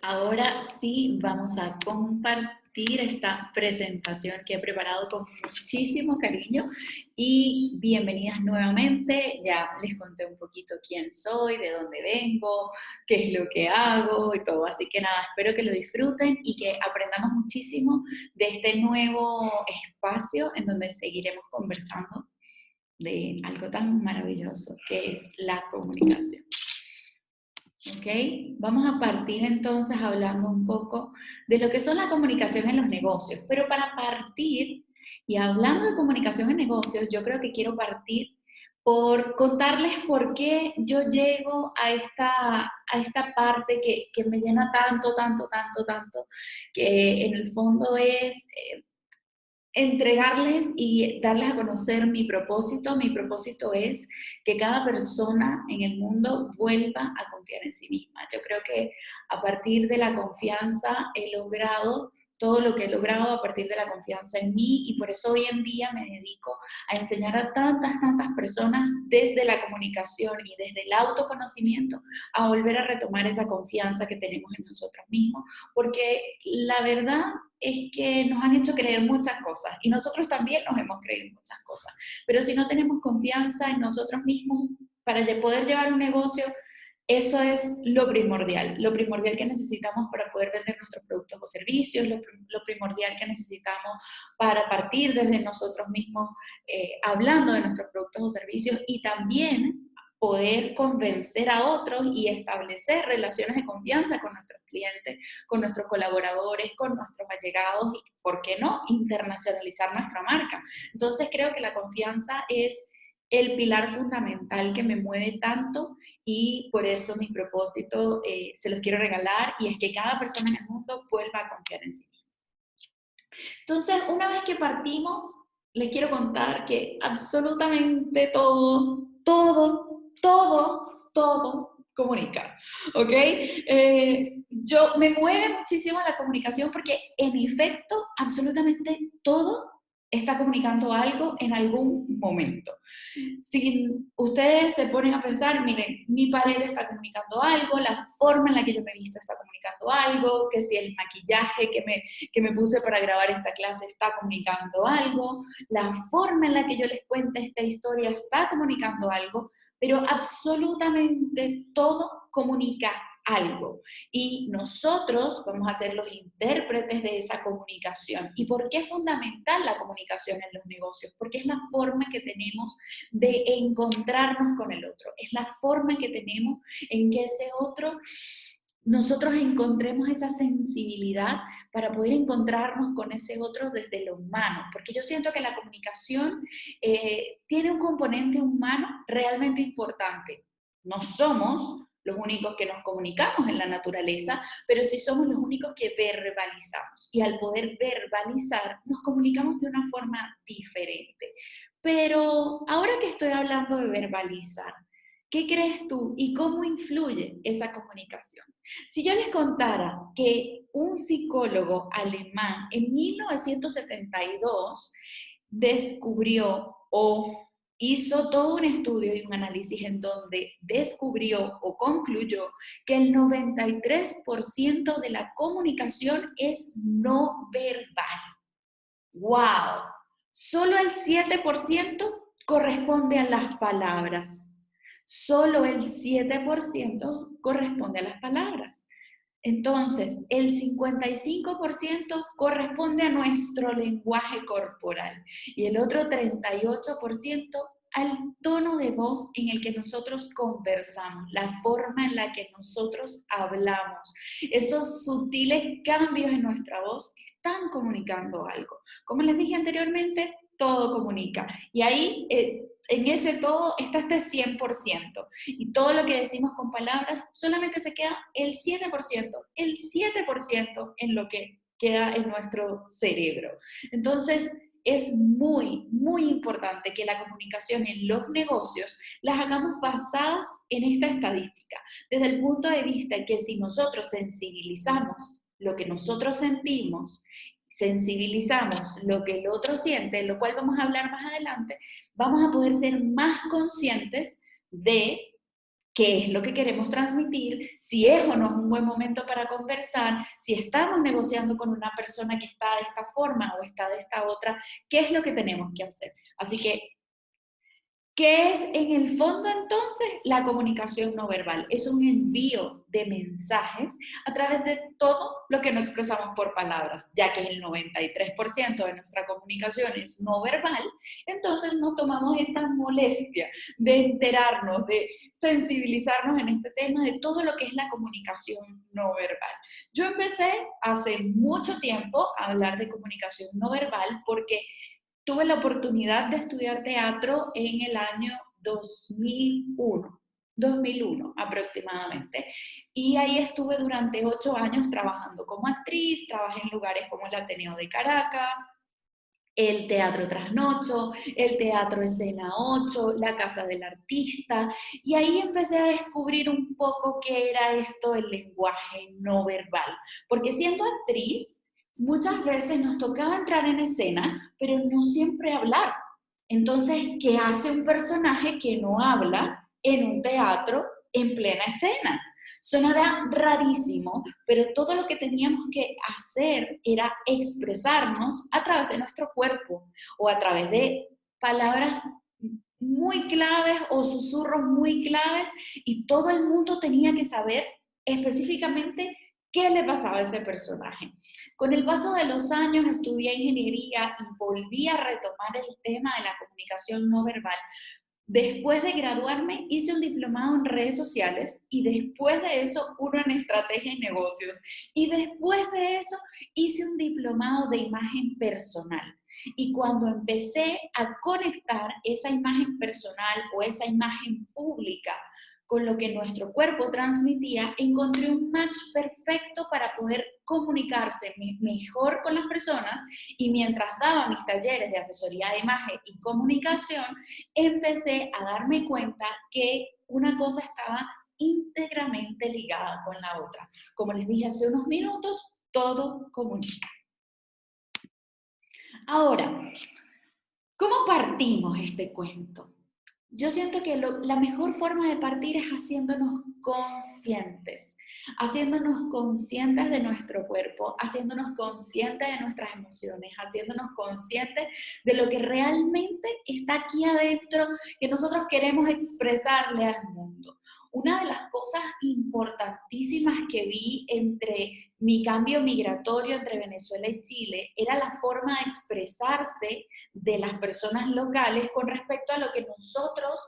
Ahora sí vamos a compartir esta presentación que he preparado con muchísimo cariño y bienvenidas nuevamente. Ya les conté un poquito quién soy, de dónde vengo, qué es lo que hago y todo. Así que nada, espero que lo disfruten y que aprendamos muchísimo de este nuevo espacio en donde seguiremos conversando de algo tan maravilloso que es la comunicación. ¿Ok? Vamos a partir entonces hablando un poco de lo que son la comunicación en los negocios. Pero para partir, y hablando de comunicación en negocios, yo creo que quiero partir por contarles por qué yo llego a esta parte que me llena tanto, tanto, tanto, tanto, que en el fondo es entregarles y darles a conocer mi propósito. Mi propósito es que cada persona en el mundo vuelva a confiar en sí misma. Yo creo que a partir de la confianza he logrado todo lo que he logrado a partir de la confianza en mí y por eso hoy en día me dedico a enseñar a tantas, tantas personas desde la comunicación y desde el autoconocimiento a volver a retomar esa confianza que tenemos en nosotros mismos, porque la verdad es que nos han hecho creer muchas cosas y nosotros también nos hemos creído muchas cosas. Pero si no tenemos confianza en nosotros mismos para poder llevar un negocio, eso es lo primordial que necesitamos para poder vender nuestros productos o servicios, lo primordial que necesitamos para partir desde nosotros mismos, hablando de nuestros productos o servicios y también poder convencer a otros y establecer relaciones de confianza con nuestros clientes, con nuestros colaboradores, con nuestros allegados y, ¿por qué no?, internacionalizar nuestra marca. Entonces creo que la confianza es el pilar fundamental que me mueve tanto y por eso mi propósito se los quiero regalar y es que cada persona en el mundo vuelva a confiar en sí misma. Entonces, una vez que partimos, les quiero contar que absolutamente todo, todo, todo, todo comunica, ¿ok? Yo me mueve muchísimo la comunicación porque en efecto, absolutamente todo está comunicando algo en algún momento. Si ustedes se ponen a pensar, miren, mi pared está comunicando algo, la forma en la que yo me he visto está comunicando algo, que si el maquillaje que me puse para grabar esta clase está comunicando algo, la forma en la que yo les cuento esta historia está comunicando algo, pero absolutamente todo comunica algo. Y nosotros vamos a ser los intérpretes de esa comunicación. ¿Y por qué es fundamental la comunicación en los negocios? Porque es la forma que tenemos de encontrarnos con el otro. Es la forma que tenemos en que ese otro, nosotros encontremos esa sensibilidad para poder encontrarnos con ese otro desde lo humano. Porque yo siento que la comunicación tiene un componente humano realmente importante. No somos los únicos que nos comunicamos en la naturaleza, pero sí somos los únicos que verbalizamos. Y al poder verbalizar, nos comunicamos de una forma diferente. Pero ahora que estoy hablando de verbalizar, ¿qué crees tú y cómo influye esa comunicación? Si yo les contara que un psicólogo alemán en 1972 descubrió o hizo todo un estudio y un análisis en donde descubrió o concluyó que el 93% de la comunicación es no verbal. ¡Wow! Solo el 7% corresponde a las palabras. Solo el 7% corresponde a las palabras. Entonces, el 55% corresponde a nuestro lenguaje corporal y el otro 38% al tono de voz en el que nosotros conversamos, la forma en la que nosotros hablamos. Esos sutiles cambios en nuestra voz están comunicando algo. Como les dije anteriormente, todo comunica. Y ahí, en ese todo, está este 100%. Y todo lo que decimos con palabras, solamente se queda el 7% en lo que queda en nuestro cerebro. Entonces, es muy, muy importante que la comunicación en los negocios las hagamos basadas en esta estadística, desde el punto de vista que si nosotros sensibilizamos lo que nosotros sentimos, sensibilizamos lo que el otro siente, lo cual vamos a hablar más adelante, vamos a poder ser más conscientes de qué es lo que queremos transmitir, si es o no es un buen momento para conversar, si estamos negociando con una persona que está de esta forma o está de esta otra, qué es lo que tenemos que hacer. Así que, ¿qué es en el fondo entonces la comunicación no verbal? Es un envío de mensajes a través de todo lo que no expresamos por palabras, ya que el 93% de nuestra comunicación es no verbal, entonces nos tomamos esa molestia de enterarnos, de sensibilizarnos en este tema de todo lo que es la comunicación no verbal. Yo empecé hace mucho tiempo a hablar de comunicación no verbal porque tuve la oportunidad de estudiar teatro en el año 2001 aproximadamente. Y ahí estuve durante 8 años trabajando como actriz, trabajé en lugares como el Ateneo de Caracas, el Teatro Trasnocho, el Teatro Escena 8, la Casa del Artista, y ahí empecé a descubrir un poco qué era esto del lenguaje no verbal, porque siendo actriz, muchas veces nos tocaba entrar en escena, pero no siempre hablar. Entonces, ¿qué hace un personaje que no habla en un teatro en plena escena? Sonará rarísimo, pero todo lo que teníamos que hacer era expresarnos a través de nuestro cuerpo o a través de palabras muy claves o susurros muy claves y todo el mundo tenía que saber específicamente qué le pasaba a ese personaje. Con el paso de los años estudié ingeniería y volví a retomar el tema de la comunicación no verbal. Después de graduarme, hice un diplomado en redes sociales y después de eso uno en estrategia y negocios. Y después de eso hice un diplomado de imagen personal. Y cuando empecé a conectar esa imagen personal o esa imagen pública con lo que nuestro cuerpo transmitía, encontré un match perfecto para poder comunicarse mejor con las personas y mientras daba mis talleres de asesoría de imagen y comunicación, empecé a darme cuenta que una cosa estaba íntegramente ligada con la otra. Como les dije hace unos minutos, todo comunica. Ahora, ¿cómo partimos este cuento? Yo siento que la mejor forma de partir es haciéndonos conscientes de nuestro cuerpo, haciéndonos conscientes de nuestras emociones, haciéndonos conscientes de lo que realmente está aquí adentro que nosotros queremos expresarle al mundo. Una de las cosas importantísimas que vi entre mi cambio migratorio entre Venezuela y Chile era la forma de expresarse de las personas locales con respecto a lo que nosotros,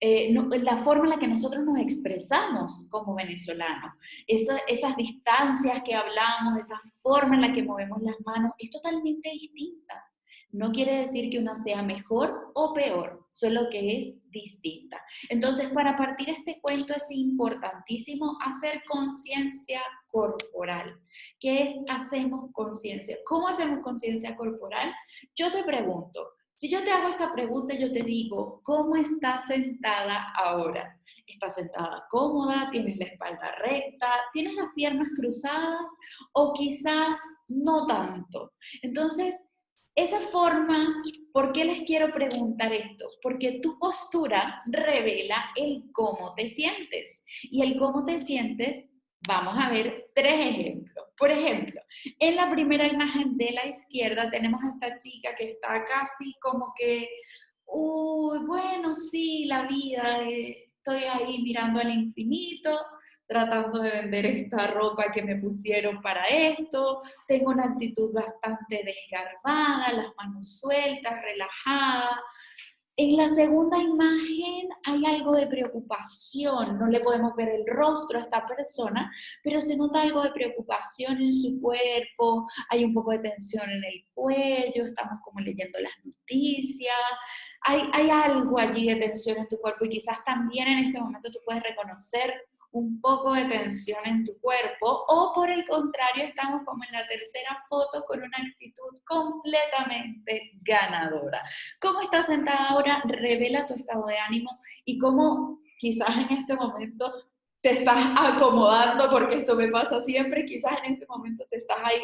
la forma en la que nosotros nos expresamos como venezolanos. Esas distancias que hablamos, esa forma en la que movemos las manos, es totalmente distinta. No quiere decir que una sea mejor o peor, solo que es distinta. Entonces, para partir este cuento es importantísimo hacer conciencia corporal. ¿Qué es hacemos conciencia? ¿Cómo hacemos conciencia corporal? Yo te pregunto, si yo te hago esta pregunta, yo te digo, ¿cómo estás sentada ahora? ¿Estás sentada cómoda? ¿Tienes la espalda recta? ¿Tienes las piernas cruzadas? ¿O quizás no tanto? Entonces, esa forma, ¿por qué les quiero preguntar esto? Porque tu postura revela el cómo te sientes. Y el cómo te sientes, vamos a ver 3 ejemplos. Por ejemplo, en la primera imagen de la izquierda tenemos a esta chica que está casi como que, uy, bueno, sí, la vida, estoy ahí mirando al infinito, tratando de vender esta ropa que me pusieron para esto, tengo una actitud bastante desgarbada, las manos sueltas, relajada. En la segunda imagen hay algo de preocupación, no le podemos ver el rostro a esta persona, pero se nota algo de preocupación en su cuerpo, hay un poco de tensión en el cuello, estamos como leyendo las noticias, hay algo allí de tensión en tu cuerpo y quizás también en este momento tú puedes reconocer un poco de tensión en tu cuerpo, o por el contrario, estamos como en la tercera foto con una actitud completamente ganadora. Cómo estás sentada ahora revela tu estado de ánimo y cómo quizás en este momento te estás acomodando, porque esto me pasa siempre, quizás en este momento te estás ahí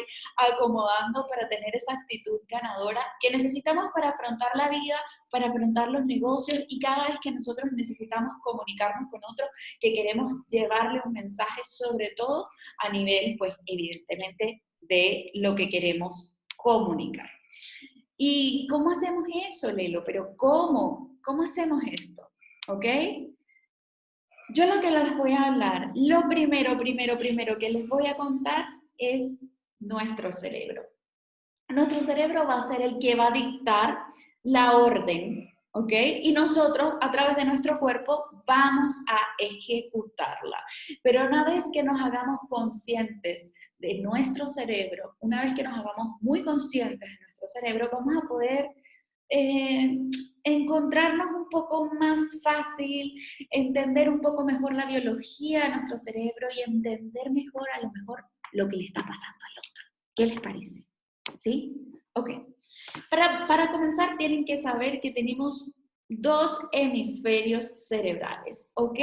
acomodando para tener esa actitud ganadora que necesitamos para afrontar la vida, para afrontar los negocios y cada vez que nosotros necesitamos comunicarnos con otros, que queremos llevarle un mensaje, sobre todo a nivel, pues evidentemente, de lo que queremos comunicar. ¿Y cómo hacemos eso, Lelo? Pero ¿cómo? ¿Cómo hacemos esto? ¿Ok? Yo lo que les voy a hablar, lo primero que les voy a contar es nuestro cerebro. Nuestro cerebro va a ser el que va a dictar la orden, ¿ok? Y nosotros, a través de nuestro cuerpo, vamos a ejecutarla. Pero una vez que nos hagamos conscientes de nuestro cerebro, una vez que nos hagamos muy conscientes de nuestro cerebro, vamos a poder eh, encontrarnos un poco más fácil, entender un poco mejor la biología de nuestro cerebro y entender mejor, a lo mejor, lo que le está pasando al otro. ¿Qué les parece? ¿Sí? Ok. Para comenzar, tienen que saber que tenemos dos hemisferios cerebrales, ¿ok?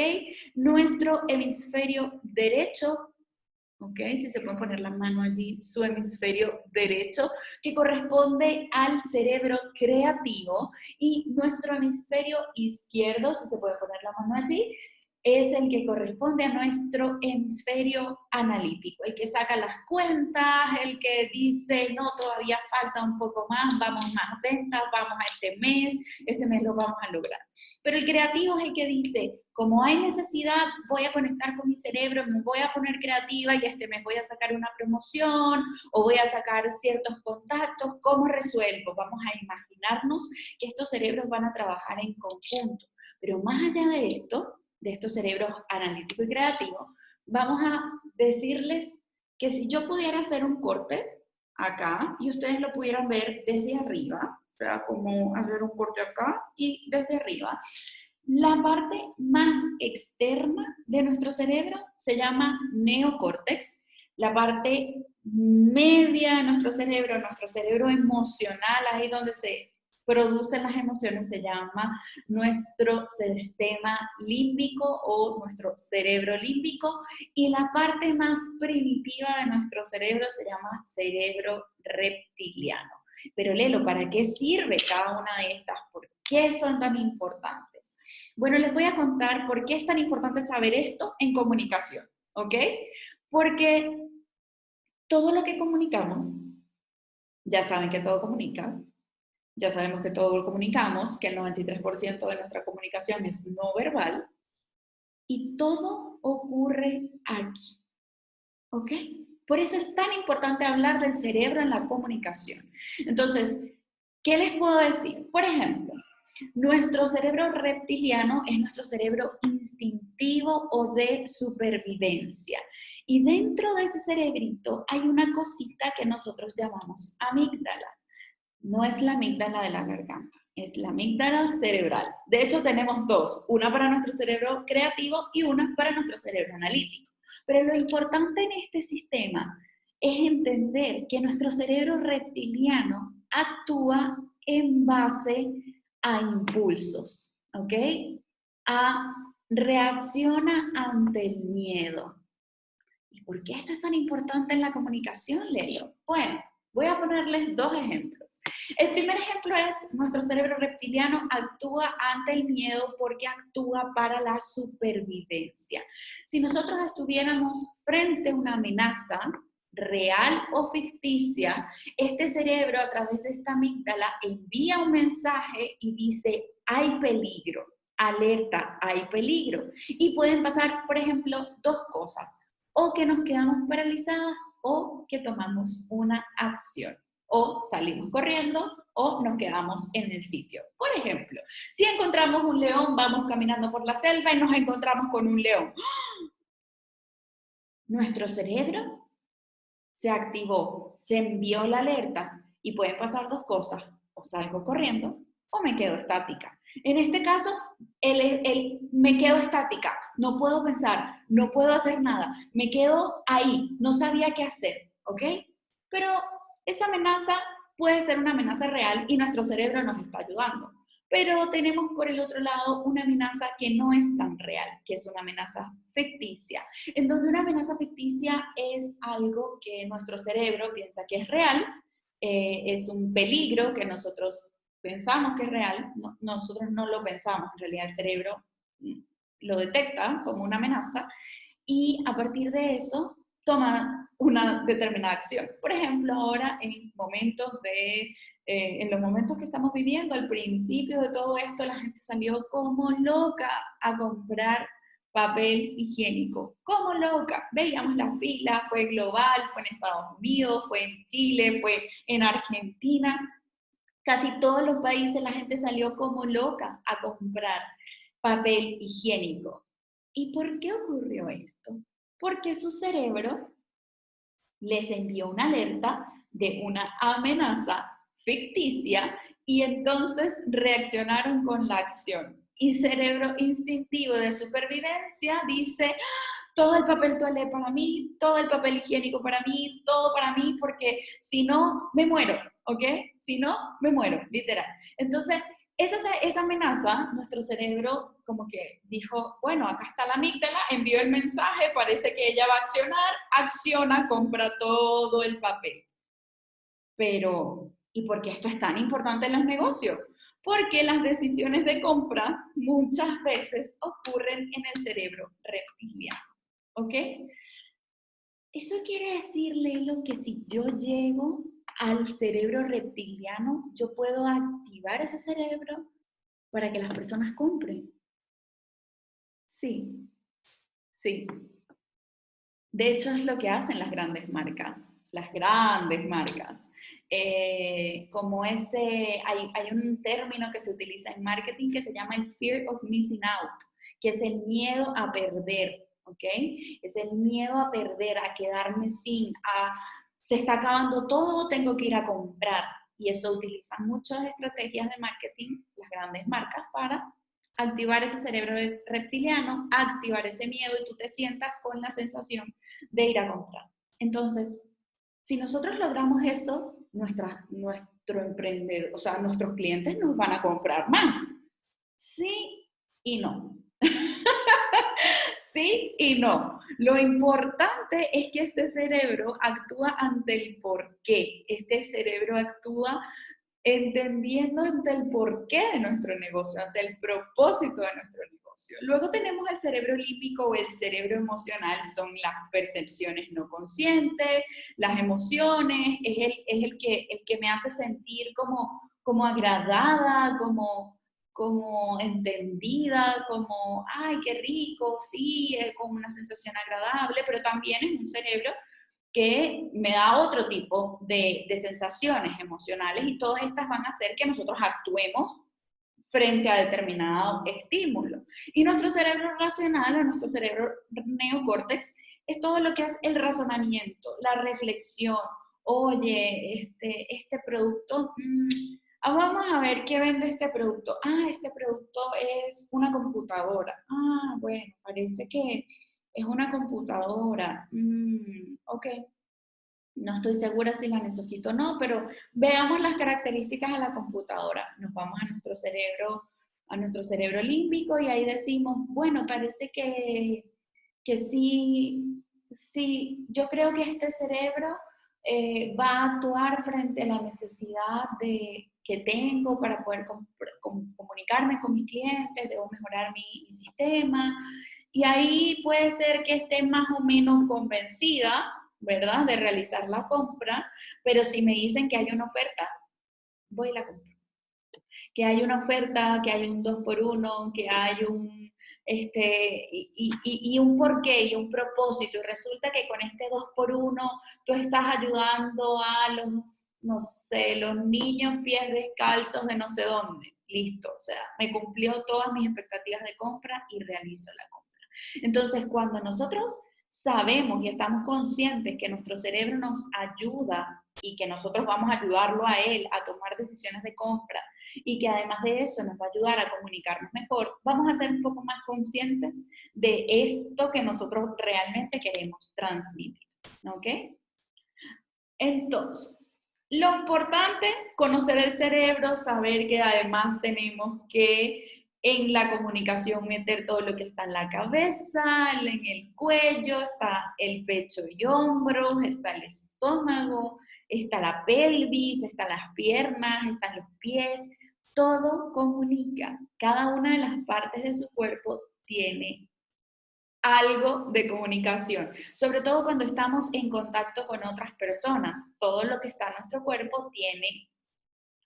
Nuestro hemisferio derecho, ¿ok? Si se puede poner la mano allí, su hemisferio derecho, que corresponde al cerebro creativo, y nuestro hemisferio izquierdo, si se puede poner la mano allí, es el que corresponde a nuestro hemisferio analítico, el que saca las cuentas, el que dice, no, todavía falta un poco más, vamos más ventas, vamos a este mes lo vamos a lograr. Pero el creativo es el que dice, como hay necesidad, voy a conectar con mi cerebro, me voy a poner creativa y este mes voy a sacar una promoción o voy a sacar ciertos contactos, ¿cómo resuelvo? Vamos a imaginarnos que estos cerebros van a trabajar en conjunto. Pero más allá de esto, de estos cerebros analítico y creativo, vamos a decirles que si yo pudiera hacer un corte acá y ustedes lo pudieran ver desde arriba, o sea, como hacer un corte acá y desde arriba, la parte más externa de nuestro cerebro se llama neocórtex, la parte media de nuestro cerebro emocional, ahí donde se producen las emociones, se llama nuestro sistema límbico o nuestro cerebro límbico, y la parte más primitiva de nuestro cerebro se llama cerebro reptiliano. Pero Lelo, ¿para qué sirve cada una de estas? ¿Por qué son tan importantes? Bueno, les voy a contar por qué es tan importante saber esto en comunicación, ¿ok? Porque todo lo que comunicamos, ya saben que todo comunica, ya sabemos que todo lo comunicamos, que el 93% de nuestra comunicación es no verbal, y todo ocurre aquí, ¿ok? Por eso es tan importante hablar del cerebro en la comunicación. Entonces, ¿qué les puedo decir? Por ejemplo, nuestro cerebro reptiliano es nuestro cerebro instintivo o de supervivencia. Y dentro de ese cerebrito hay una cosita que nosotros llamamos amígdala. No es la amígdala de la garganta, es la amígdala cerebral. De hecho, tenemos dos, una para nuestro cerebro creativo y una para nuestro cerebro analítico. Pero lo importante en este sistema es entender que nuestro cerebro reptiliano actúa en base a impulsos, ¿ok? Reacciona ante el miedo. ¿Y por qué esto es tan importante en la comunicación, Lelo? Bueno, voy a ponerles dos ejemplos. El primer ejemplo es, nuestro cerebro reptiliano actúa ante el miedo porque actúa para la supervivencia. Si nosotros estuviéramos frente a una amenaza real o ficticia, este cerebro a través de esta amígdala envía un mensaje y dice, hay peligro, alerta, hay peligro. Y pueden pasar, por ejemplo, dos cosas, o que nos quedamos paralizadas o que tomamos una acción, o salimos corriendo o nos quedamos en el sitio. Por ejemplo, si encontramos un león, vamos caminando por la selva y nos encontramos con un león. Nuestro cerebro se activó, se envió la alerta y pueden pasar dos cosas, o salgo corriendo o me quedo estática. En este caso, me quedo estática, no puedo pensar, no puedo hacer nada, me quedo ahí, no sabía qué hacer, ¿ok? Pero esa amenaza puede ser una amenaza real y nuestro cerebro nos está ayudando. Pero tenemos por el otro lado una amenaza que no es tan real, que es una amenaza ficticia, en donde una amenaza ficticia es algo que nuestro cerebro piensa que es real, es un peligro que nosotros pensamos que es real, nosotros no lo pensamos, en realidad el cerebro lo detecta como una amenaza y a partir de eso toma una determinada acción. Por ejemplo, ahora en los momentos que estamos viviendo, al principio de todo esto, la gente salió como loca a comprar papel higiénico, como loca. Veíamos la fila, fue global, fue en Estados Unidos, fue en Chile, fue en Argentina. Casi todos los países la gente salió como loca a comprar papel higiénico. ¿Y por qué ocurrió esto? Porque su cerebro les envió una alerta de una amenaza ficticia y entonces reaccionaron con la acción. Y cerebro instintivo de supervivencia dice, todo el papel toalé para mí, todo el papel higiénico para mí, todo para mí, porque si no, me muero, ¿ok? Si no, me muero, literal. Entonces, esa amenaza, nuestro cerebro como que dijo, bueno, acá está la amígdala, envió el mensaje, parece que ella va a accionar, acciona, compra todo el papel. Pero, ¿y por qué esto es tan importante en los negocios? Porque las decisiones de compra muchas veces ocurren en el cerebro reptiliano, ¿ok? Eso quiere decir, Lelo, que si yo llego al cerebro reptiliano, yo puedo activar ese cerebro para que las personas compren. Sí, sí. De hecho, es lo que hacen las grandes marcas. Las grandes marcas. Como hay un término que se utiliza en marketing que se llama el fear of missing out, que es el miedo a perder, ¿ok? Es el miedo a perder, a quedarme sin, se está acabando todo, tengo que ir a comprar. Y eso utilizan muchas estrategias de marketing, las grandes marcas, para activar ese cerebro reptiliano, activar ese miedo y tú te sientas con la sensación de ir a comprar. Entonces, si nosotros logramos eso, nuestro emprendedor, o sea, nuestros clientes nos van a comprar más. Sí y no. Sí y no. Lo importante es que este cerebro actúa ante el por qué. Este cerebro actúa entendiendo ante el porqué de nuestro negocio, ante el propósito de nuestro negocio. Luego tenemos el cerebro límbico o el cerebro emocional, son las percepciones no conscientes, las emociones, es el que me hace sentir como agradada, como entendida, como, ay, qué rico, sí, es como una sensación agradable, pero también es un cerebro que me da otro tipo de sensaciones emocionales y todas estas van a hacer que nosotros actuemos frente a determinado estímulo. Y nuestro cerebro racional o nuestro cerebro neocórtex es todo lo que es el razonamiento, la reflexión. Oye, este producto, vamos a ver qué vende este producto. Este producto es una computadora. Bueno, parece que es una computadora. Ok, no estoy segura si la necesito o no, pero veamos las características de la computadora. Nos vamos a nuestro cerebro límbico y ahí decimos, bueno, parece que sí, sí, yo creo que este cerebro va a actuar frente a la necesidad que tengo para poder comunicarme con mis clientes, debo mejorar mi sistema. Y ahí puede ser que esté más o menos convencida, ¿verdad?, de realizar la compra, pero si me dicen que hay una oferta, voy y la compro. Que hay una oferta, que hay un 2 por 1, que hay y un porqué y un propósito. Y resulta que con este 2 por 1 tú estás ayudando a los, no sé, los niños pies descalzos de no sé dónde. Listo, o sea, me cumplió todas mis expectativas de compra y realizo la compra. Entonces, cuando nosotros sabemos y estamos conscientes que nuestro cerebro nos ayuda y que nosotros vamos a ayudarlo a él a tomar decisiones de compra y que además de eso nos va a ayudar a comunicarnos mejor, vamos a ser un poco más conscientes de esto que nosotros realmente queremos transmitir, ¿ok? Entonces, Lo importante, conocer el cerebro, saber que además tenemos que en la comunicación meter todo lo que está en la cabeza, en el cuello, está el pecho y hombros, está el estómago, está la pelvis, están las piernas, están los pies. Todo comunica. Cada una de las partes de su cuerpo tiene algo de comunicación, sobre todo cuando estamos en contacto con otras personas. Todo lo que está en nuestro cuerpo tiene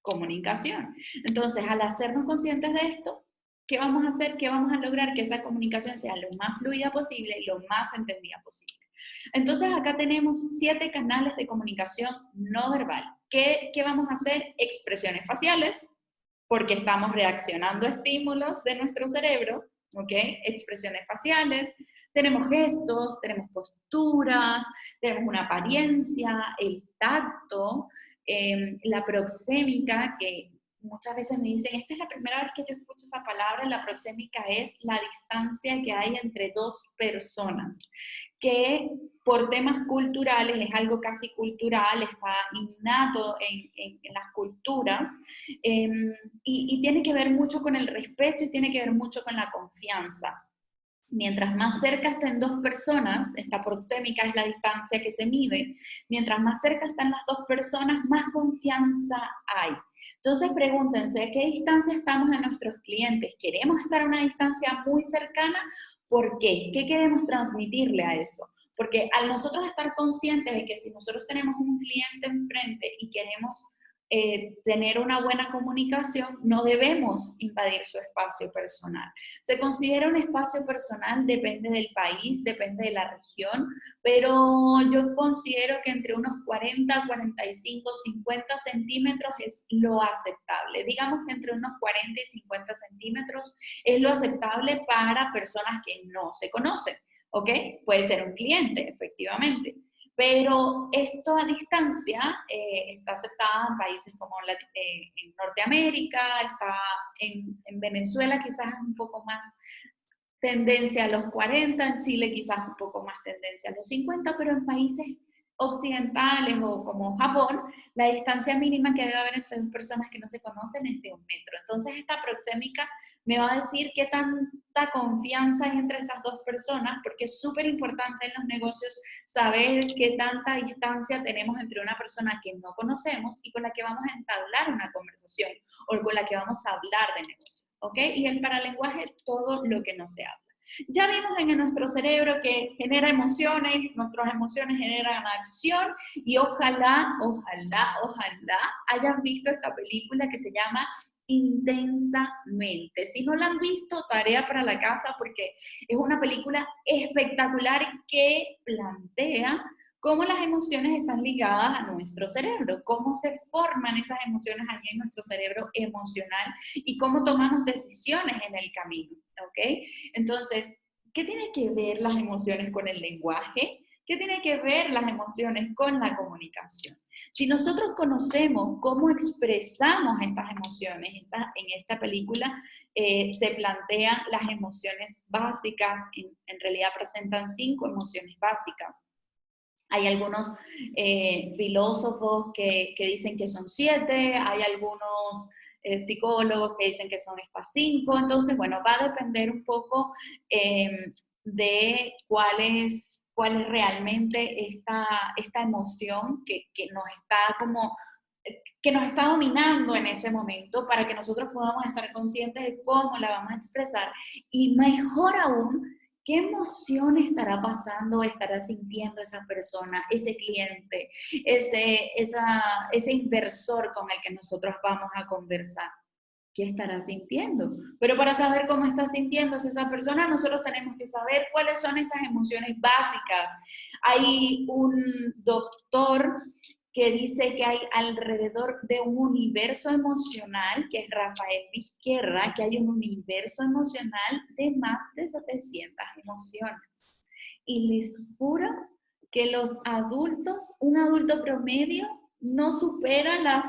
comunicación. Entonces, al hacernos conscientes de esto, ¿qué vamos a hacer? ¿Qué vamos a lograr? Que esa comunicación sea lo más fluida posible y lo más entendida posible. Entonces, acá tenemos 7 canales de comunicación no verbal. ¿Qué vamos a hacer? Expresiones faciales, porque estamos reaccionando a estímulos de nuestro cerebro, ¿ok? Expresiones faciales, tenemos gestos, tenemos posturas, tenemos una apariencia, el tacto, la proxémica, que muchas veces me dicen, esta es la primera vez que yo escucho esa palabra, la proxémica es la distancia que hay entre dos personas, que por temas culturales, es algo casi cultural, está innato en las culturas, y tiene que ver mucho con el respeto y tiene que ver mucho con la confianza. Mientras más cerca estén dos personas, esta proxémica es la distancia que se mide, mientras más cerca están las dos personas, más confianza hay. Entonces pregúntense, ¿a qué distancia estamos de nuestros clientes? ¿Queremos estar a una distancia muy cercana? ¿Por qué? ¿Qué queremos transmitirle a eso? Porque al nosotros estar conscientes de que si nosotros tenemos un cliente enfrente y queremos tener una buena comunicación, no debemos invadir su espacio personal. Se considera un espacio personal, depende del país, depende de la región, pero yo considero que entre unos 40, 45, 50 centímetros es lo aceptable. Digamos que entre unos 40 y 50 centímetros es lo aceptable para personas que no se conocen, ¿ok? Puede ser un cliente, efectivamente. Pero esto a distancia está aceptada en países como en Norteamérica, está en Venezuela quizás es un poco más tendencia a los 40, en Chile quizás un poco más tendencia a los 50, pero en países occidentales o como Japón, la distancia mínima que debe haber entre dos personas que no se conocen es de 1 metro. Entonces esta proxémica me va a decir qué tanta confianza hay entre esas dos personas, porque es súper importante en los negocios saber qué tanta distancia tenemos entre una persona que no conocemos y con la que vamos a entablar una conversación o con la que vamos a hablar de negocio. ¿Ok? Y el paralenguaje, todo lo que no se habla. Ya vimos en nuestro cerebro que genera emociones, nuestras emociones generan acción y ojalá hayan visto esta película que se llama Intensamente. Si no la han visto, tarea para la casa porque es una película espectacular que plantea cómo las emociones están ligadas a nuestro cerebro, cómo se forman esas emociones allí en nuestro cerebro emocional y cómo tomamos decisiones en el camino, ¿ok? Entonces, ¿qué tiene que ver las emociones con el lenguaje? ¿Qué tiene que ver las emociones con la comunicación? Si nosotros conocemos cómo expresamos estas emociones, en esta película se plantean las emociones básicas, en realidad presentan 5 emociones básicas. Hay algunos filósofos que dicen que son 7, hay algunos psicólogos que dicen que son estas 5, entonces, bueno, va a depender un poco de cuál es realmente esta emoción que nos está que nos está dominando en ese momento para que nosotros podamos estar conscientes de cómo la vamos a expresar y mejor aún, qué emoción estará pasando, estará sintiendo esa persona, ese cliente, ese inversor con el que nosotros vamos a conversar. ¿Qué estará sintiendo? Pero para saber cómo está sintiéndose esa persona, nosotros tenemos que saber cuáles son esas emociones básicas. Hay un doctor que dice que hay alrededor de un universo emocional, que es Rafael Vizquerra, que hay un universo emocional de más de 700 emociones. Y les juro que los adultos, un adulto promedio, no supera las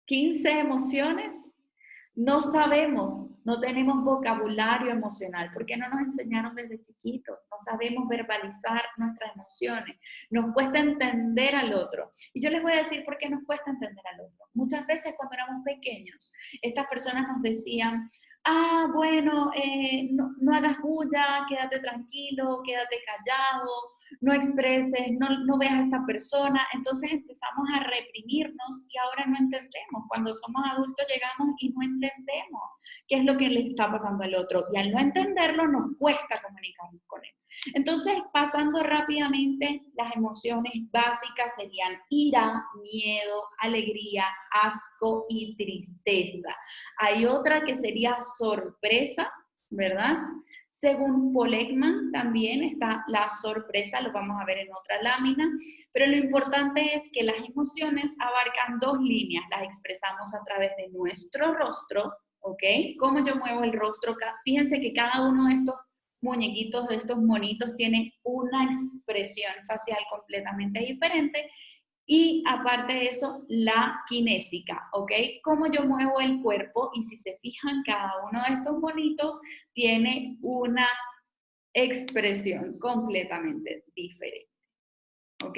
15 emociones. No sabemos, no tenemos vocabulario emocional, porque no nos enseñaron desde chiquitos, no sabemos verbalizar nuestras emociones, nos cuesta entender al otro. Y yo les voy a decir por qué nos cuesta entender al otro. Muchas veces cuando éramos pequeños, estas personas nos decían, ah, bueno, no hagas bulla, quédate tranquilo, quédate callado, no expreses, no veas a esta persona. Entonces empezamos a reprimirnos y ahora no entendemos. Cuando somos adultos llegamos y no entendemos qué es lo que le está pasando al otro. Y al no entenderlo nos cuesta comunicarnos con él. Entonces, pasando rápidamente, las emociones básicas serían ira, miedo, alegría, asco y tristeza. Hay otra que sería sorpresa, ¿verdad? Según Paul Ekman también está la sorpresa, lo vamos a ver en otra lámina, pero lo importante es que las emociones abarcan dos líneas, las expresamos a través de nuestro rostro, ¿ok? Cómo yo muevo el rostro, fíjense que cada uno de estos muñequitos, de estos monitos, tiene una expresión facial completamente diferente. Y aparte de eso, la kinésica, ¿ok? Cómo yo muevo el cuerpo y si se fijan, cada uno de estos monitos tiene una expresión completamente diferente, ¿ok?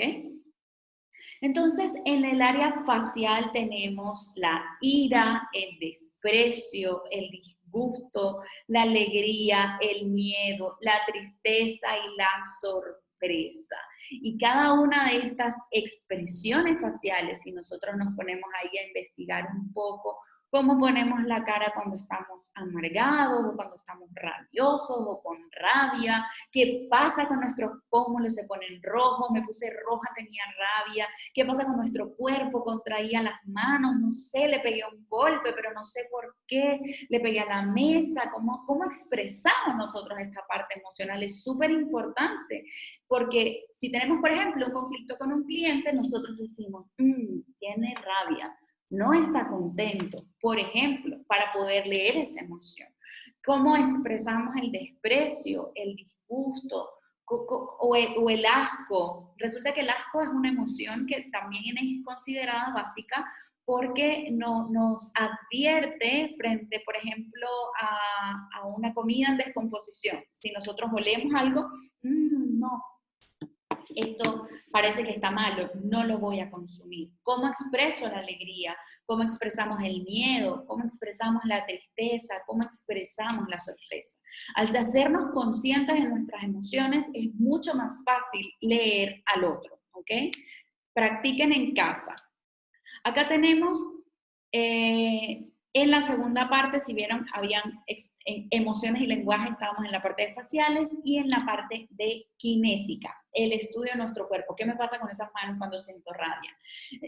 Entonces, en el área facial tenemos la ira, el desprecio, el disgusto, la alegría, el miedo, la tristeza y la sorpresa. Y cada una de estas expresiones faciales, si nosotros nos ponemos ahí a investigar un poco, cómo ponemos la cara cuando estamos amargados o cuando estamos rabiosos o con rabia, qué pasa con nuestros pómulos, se ponen rojos, me puse roja, tenía rabia, qué pasa con nuestro cuerpo, contraía las manos, no sé, le pegué un golpe, pero no sé por qué, le pegué a la mesa, cómo expresamos nosotros esta parte emocional, es súper importante, porque si tenemos, por ejemplo, un conflicto con un cliente, nosotros decimos, tiene rabia, no está contento, por ejemplo, para poder leer esa emoción. ¿Cómo expresamos el desprecio, el disgusto o el asco? Resulta que el asco es una emoción que también es considerada básica porque nos advierte frente, por ejemplo, a una comida en descomposición. Si nosotros olemos algo, no, esto parece que está malo, no lo voy a consumir. ¿Cómo expreso la alegría? ¿Cómo expresamos el miedo? ¿Cómo expresamos la tristeza? ¿Cómo expresamos la sorpresa? Al hacernos conscientes de nuestras emociones es mucho más fácil leer al otro, ¿ok? Practiquen en casa. Acá tenemos en la segunda parte, si vieron, habían emociones y lenguaje, estábamos en la parte de faciales y en la parte de kinésica, el estudio de nuestro cuerpo. ¿Qué me pasa con esas manos cuando siento rabia?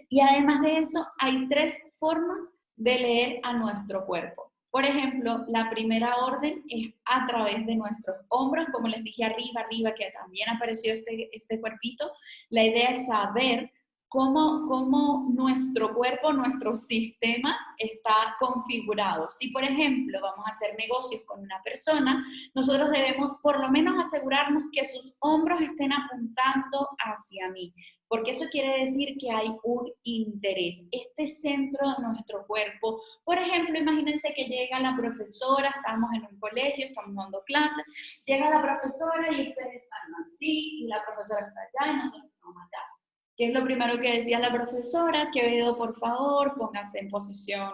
Y además de eso, hay 3 formas de leer a nuestro cuerpo. Por ejemplo, la primera orden es a través de nuestros hombros, como les dije arriba, que también apareció este cuerpito. La idea es saber cómo nuestro cuerpo, nuestro sistema está configurado. Si, por ejemplo, vamos a hacer negocios con una persona, nosotros debemos por lo menos asegurarnos que sus hombros estén apuntando hacia mí, porque eso quiere decir que hay un interés. Este centro de nuestro cuerpo, por ejemplo, imagínense que llega la profesora, estamos en un colegio, estamos dando clases, llega la profesora y ustedes están así, y la profesora está allá y nosotros estamos acá. ¿Qué es lo primero que decía la profesora? Quevedo, por favor, póngase en posición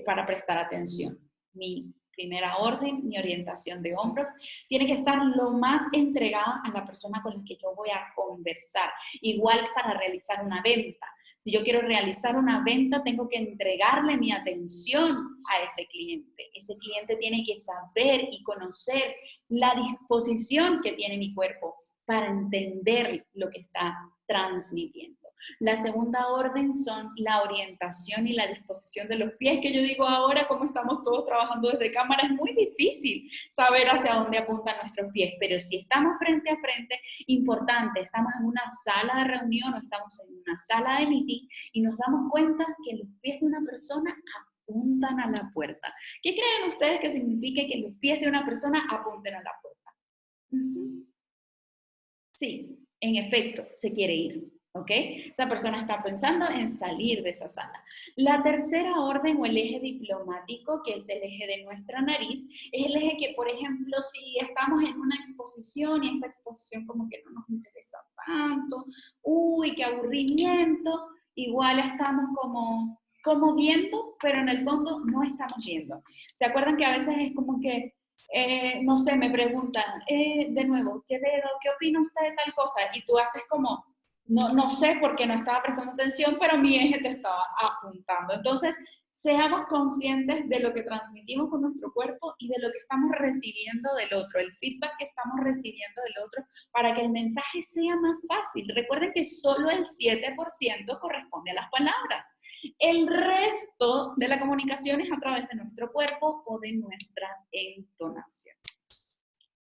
para prestar atención. Mi primera orden, mi orientación de hombros, tiene que estar lo más entregada a la persona con la que yo voy a conversar. Igual para realizar una venta. Si yo quiero realizar una venta, tengo que entregarle mi atención a ese cliente. Ese cliente tiene que saber y conocer la disposición que tiene mi cuerpo para entender lo que está transmitiendo. La segunda orden son la orientación y la disposición de los pies, que yo digo ahora, como estamos todos trabajando desde cámara, es muy difícil saber hacia dónde apuntan nuestros pies, pero si estamos frente a frente, importante, estamos en una sala de reunión o estamos en una sala de meeting y nos damos cuenta que los pies de una persona apuntan a la puerta. ¿Qué creen ustedes que significa que los pies de una persona apunten a la puerta? Sí, en efecto, se quiere ir, ¿Ok? Esa persona está pensando en salir de esa sala. La tercera orden o el eje diplomático, que es el eje de nuestra nariz, es el eje que, por ejemplo, si estamos en una exposición y esta exposición como que no nos interesa tanto, uy, qué aburrimiento, igual estamos como viendo, pero en el fondo no estamos viendo. ¿Se acuerdan que a veces es como que no sé, me preguntan, de nuevo, ¿qué opina usted de tal cosa? Y tú haces como, no sé porque no estaba prestando atención, pero mi eje te estaba apuntando. Entonces, seamos conscientes de lo que transmitimos con nuestro cuerpo y de lo que estamos recibiendo del otro, el feedback que estamos recibiendo del otro, para que el mensaje sea más fácil. Recuerden que solo el 7% corresponde a las palabras. El resto de la comunicación es a través de nuestro cuerpo o de nuestra entonación.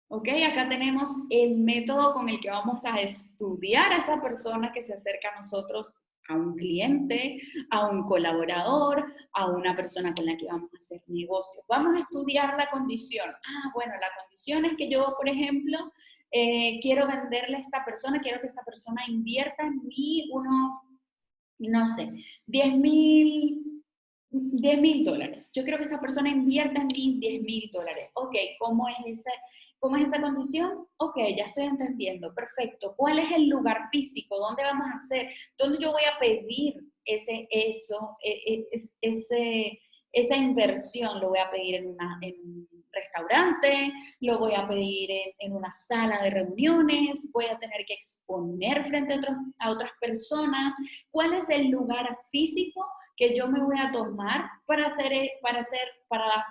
¿Ok? Acá tenemos el método con el que vamos a estudiar a esa persona que se acerca a nosotros, a un cliente, a un colaborador, a una persona con la que vamos a hacer negocios. Vamos a estudiar la condición. Bueno, la condición es que yo, por ejemplo, quiero venderle a esta persona, quiero que esta persona invierta en mí no sé, 10,000 dólares. Yo creo que esta persona invierta en mí 10,000 dólares. Ok, ¿cómo es esa condición? Ok, ya estoy entendiendo, perfecto. ¿Cuál es el lugar físico? ¿Dónde vamos a hacer? ¿Dónde yo voy a pedir esa inversión? ¿Lo voy a pedir en un restaurante? ¿Lo voy a pedir en una sala de reuniones? ¿Voy a tener que exponer frente a otras personas? ¿Cuál es el lugar físico que yo me voy a tomar para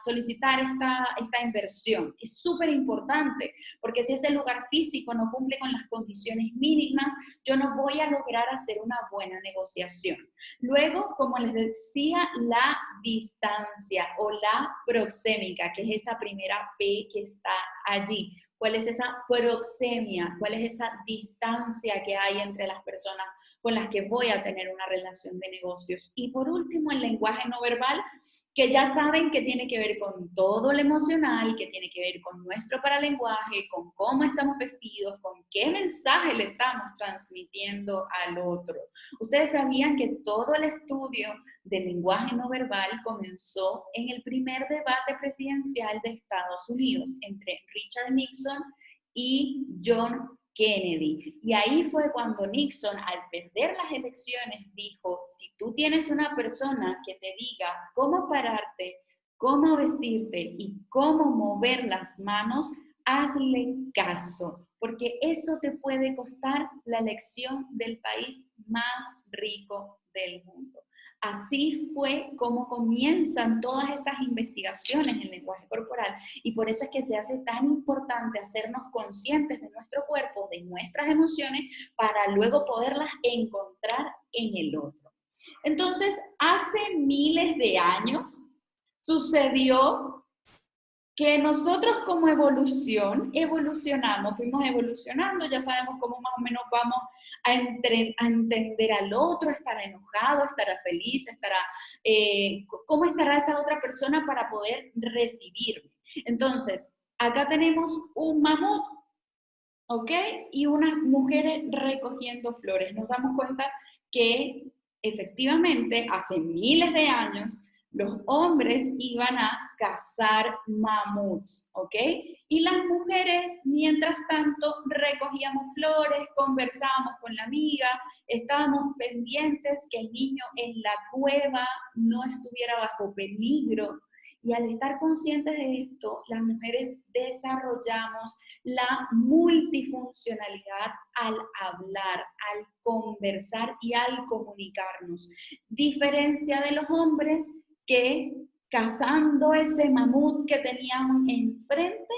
solicitar esta inversión? Es súper importante, porque si ese lugar físico no cumple con las condiciones mínimas, yo no voy a lograr hacer una buena negociación. Luego, como les decía, la distancia o la proxémica, que es esa primera P que está allí. ¿Cuál es esa proxemia? ¿Cuál es esa distancia que hay entre las personas con las que voy a tener una relación de negocios? Y por último, el lenguaje no verbal, que ya saben que tiene que ver con todo lo emocional, que tiene que ver con nuestro paralenguaje, con cómo estamos vestidos, con qué mensaje le estamos transmitiendo al otro. Ustedes sabían que todo el estudio del lenguaje no verbal comenzó en el primer debate presidencial de Estados Unidos entre Richard Nixon y John Kennedy. Y ahí fue cuando Nixon, al perder las elecciones, dijo, si tú tienes una persona que te diga cómo pararte, cómo vestirte y cómo mover las manos, hazle caso, porque eso te puede costar la elección del país más rico del mundo. Así fue como comienzan todas estas investigaciones en lenguaje corporal y por eso es que se hace tan importante hacernos conscientes de nuestro cuerpo, de nuestras emociones, para luego poderlas encontrar en el otro. Entonces, hace miles de años sucedió que nosotros como evolucionamos, fuimos evolucionando, ya sabemos cómo más o menos vamos a entender al otro, estará enojado, estará feliz, cómo estará esa otra persona para poder recibirme. Entonces, acá tenemos un mamut, ¿ok? Y unas mujeres recogiendo flores. Nos damos cuenta que efectivamente hace miles de años los hombres iban a cazar mamuts, ¿ok? Y las mujeres, mientras tanto, recogíamos flores, conversábamos con la amiga, estábamos pendientes que el niño en la cueva no estuviera bajo peligro. Y al estar conscientes de esto, las mujeres desarrollamos la multifuncionalidad al hablar, al conversar y al comunicarnos. Diferencia de los hombres que cazando ese mamut que teníamos enfrente,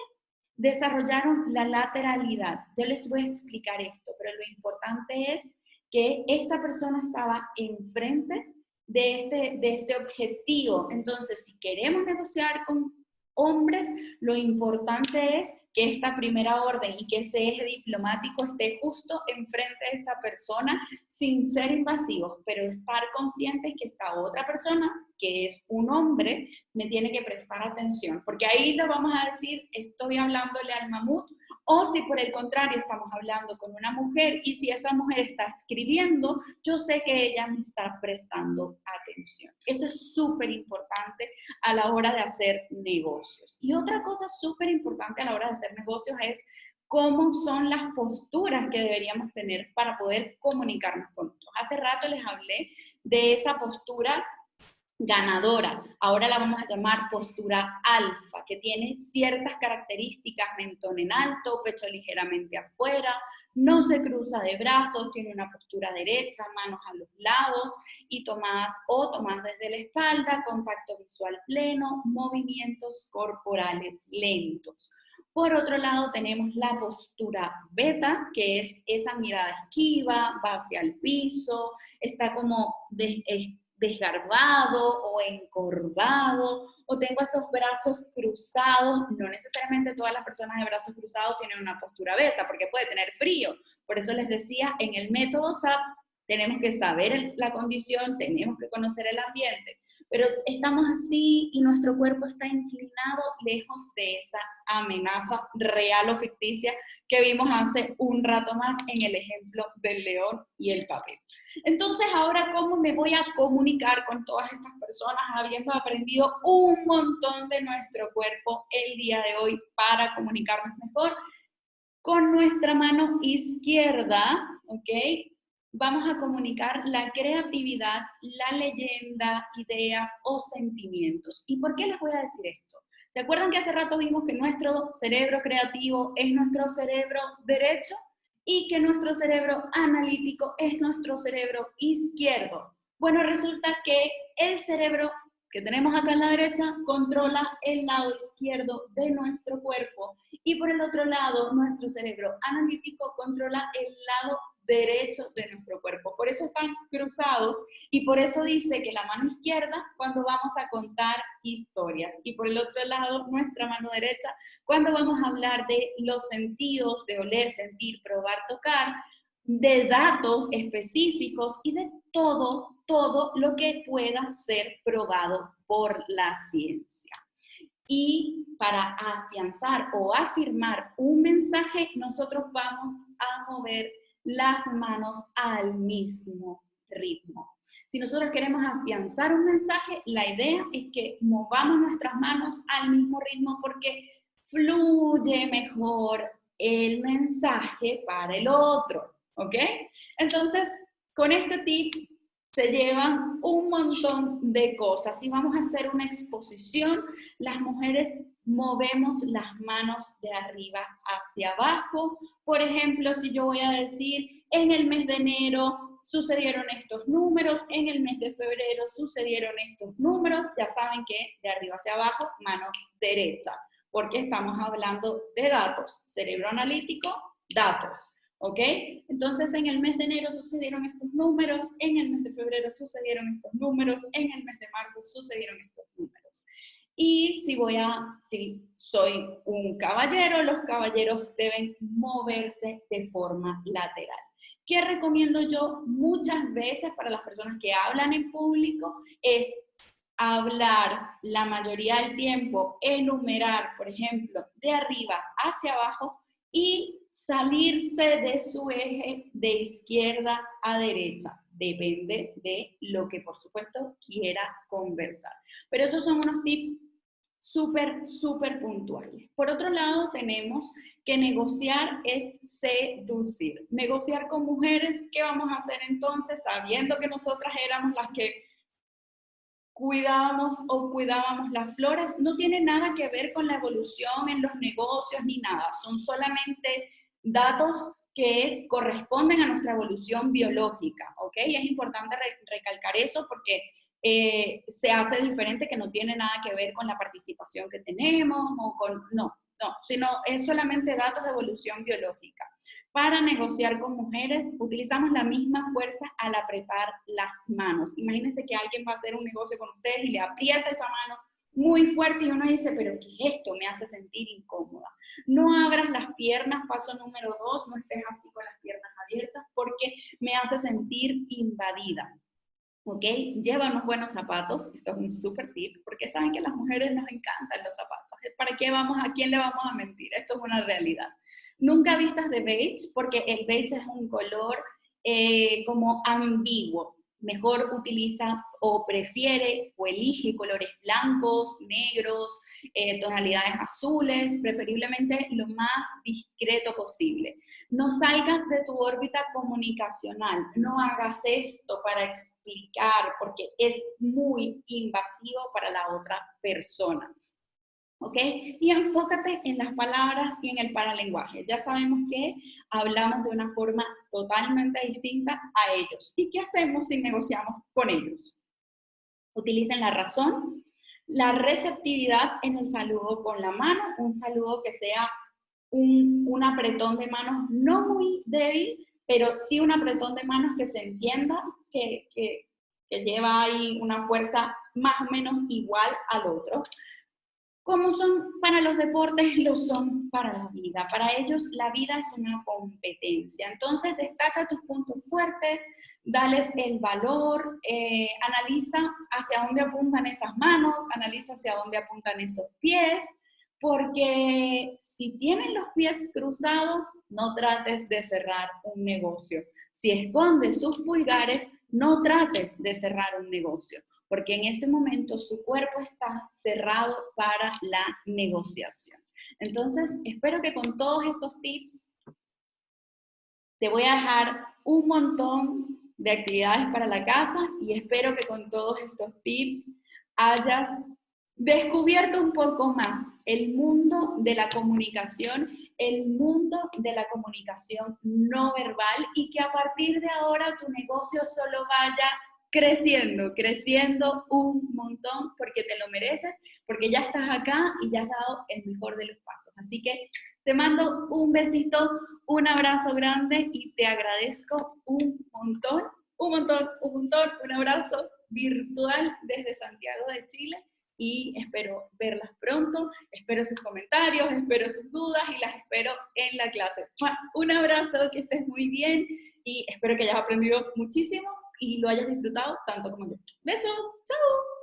desarrollaron la lateralidad. Yo les voy a explicar esto, pero lo importante es que esta persona estaba enfrente de este objetivo. Entonces, si queremos negociar con hombres, lo importante es que esta primera orden y que ese eje diplomático esté justo enfrente de esta persona sin ser invasivos, pero estar conscientes que esta otra persona, que es un hombre, me tiene que prestar atención, porque ahí lo vamos a decir, estoy hablándole al mamut O si por el contrario estamos hablando con una mujer y si esa mujer está escribiendo, yo sé que ella me está prestando atención. Eso es súper importante a la hora de hacer negocios. Y otra cosa súper importante a la hora de hacer negocios es cómo son las posturas que deberíamos tener para poder comunicarnos con otros. Hace rato les hablé de esa postura ganadora. Ahora la vamos a llamar postura alfa, que tiene ciertas características: mentón en alto, pecho ligeramente afuera, no se cruza de brazos, tiene una postura derecha, manos a los lados y tomadas desde la espalda, contacto visual pleno, movimientos corporales lentos. Por otro lado tenemos la postura beta, que es esa mirada esquiva, va hacia el piso, está como desgarbado o encorvado, o tengo esos brazos cruzados. No necesariamente todas las personas de brazos cruzados tienen una postura beta, porque puede tener frío. Por eso les decía, en el método SAP tenemos que saber la condición, tenemos que conocer el ambiente, pero estamos así y nuestro cuerpo está inclinado lejos de esa amenaza real o ficticia que vimos hace un rato más en el ejemplo del león y el papel. Entonces, ahora, ¿cómo me voy a comunicar con todas estas personas habiendo aprendido un montón de nuestro cuerpo el día de hoy para comunicarnos mejor? Con nuestra mano izquierda, ¿ok? Vamos a comunicar la creatividad, la leyenda, ideas o sentimientos. ¿Y por qué les voy a decir esto? ¿Se acuerdan que hace rato vimos que nuestro cerebro creativo es nuestro cerebro derecho y que nuestro cerebro analítico es nuestro cerebro izquierdo? Bueno, resulta que el cerebro que tenemos acá en la derecha controla el lado izquierdo de nuestro cuerpo y por el otro lado nuestro cerebro analítico controla el lado derecho de nuestro cuerpo. Por eso están cruzados y por eso dice que la mano izquierda cuando vamos a contar historias y por el otro lado nuestra mano derecha cuando vamos a hablar de los sentidos, de oler, sentir, probar, tocar, de datos específicos y de todo lo que pueda ser probado por la ciencia. Y para afianzar o afirmar un mensaje, nosotros vamos a mover las manos al mismo ritmo. Si nosotros queremos afianzar un mensaje, la idea es que movamos nuestras manos al mismo ritmo porque fluye mejor el mensaje para el otro, ¿ok? Entonces, con este tip se llevan un montón de cosas. Si vamos a hacer una exposición, las mujeres movemos las manos de arriba hacia abajo. Por ejemplo, si yo voy a decir, en el mes de enero sucedieron estos números, en el mes de febrero sucedieron estos números, ya saben que de arriba hacia abajo, mano derecha, porque estamos hablando de datos. Cerebro analítico, datos. ¿Ok? Entonces, en el mes de enero sucedieron estos números, en el mes de febrero sucedieron estos números, en el mes de marzo sucedieron estos números. Y si soy un caballero, los caballeros deben moverse de forma lateral. ¿Qué recomiendo yo muchas veces para las personas que hablan en público? Es hablar la mayoría del tiempo, enumerar, por ejemplo, de arriba hacia abajo y salirse de su eje de izquierda a derecha. Depende de lo que, por supuesto, quiera conversar. Pero esos son unos tips súper puntuales. Por otro lado, tenemos que negociar es seducir. Negociar con mujeres, ¿qué vamos a hacer entonces? Sabiendo que nosotras éramos las que cuidábamos las flores, no tiene nada que ver con la evolución en los negocios ni nada, son solamente datos que corresponden a nuestra evolución biológica, ¿ok? Y es importante recalcar eso porque se hace diferente, que no tiene nada que ver con la participación que tenemos o con, no, sino es solamente datos de evolución biológica. Para negociar con mujeres, utilizamos la misma fuerza al apretar las manos. Imagínense que alguien va a hacer un negocio con ustedes y le aprieta esa mano muy fuerte y uno dice, pero ¿qué es esto? Me hace sentir incómoda. No abras las piernas, paso número 2, no estés así con las piernas abiertas porque me hace sentir invadida. ¿Ok? Lleva unos buenos zapatos, esto es un súper tip, porque saben que a las mujeres nos encantan los zapatos. ¿Para qué vamos, a quién le vamos a mentir? Esto es una realidad. Nunca vistas de beige, porque el beige es un color como ambiguo. Mejor utiliza o prefiere o elige colores blancos, negros, tonalidades azules, preferiblemente lo más discreto posible. No salgas de tu órbita comunicacional, no hagas esto para explicar, porque es muy invasivo para la otra persona. ¿Ok? Y enfócate en las palabras y en el paralenguaje. Ya sabemos que hablamos de una forma totalmente distinta a ellos. ¿Y qué hacemos si negociamos con ellos? Utilicen la razón, la receptividad en el saludo con la mano, un saludo que sea un apretón de manos no muy débil, pero sí un apretón de manos que se entienda que lleva ahí una fuerza más o menos igual al otro. Como son para los deportes, lo son para la vida. Para ellos la vida es una competencia. Entonces destaca tus puntos fuertes, dales el valor, analiza hacia dónde apuntan esas manos, analiza hacia dónde apuntan esos pies, porque si tienen los pies cruzados, no trates de cerrar un negocio. Si escondes sus pulgares, no trates de cerrar un negocio, porque en ese momento su cuerpo está cerrado para la negociación. Entonces, espero que con todos estos tips te voy a dejar un montón de actividades para la casa y espero que con todos estos tips hayas descubierto un poco más el mundo de la comunicación, el mundo de la comunicación no verbal y que a partir de ahora tu negocio solo vaya creciendo un montón porque te lo mereces, porque ya estás acá y ya has dado el mejor de los pasos. Así que te mando un besito, un abrazo grande y te agradezco un montón, un abrazo virtual desde Santiago de Chile y espero verlas pronto, espero sus comentarios, espero sus dudas y las espero en la clase. Un abrazo, que estés muy bien y espero que hayas aprendido muchísimo y lo hayas disfrutado tanto como yo. Besos, chao.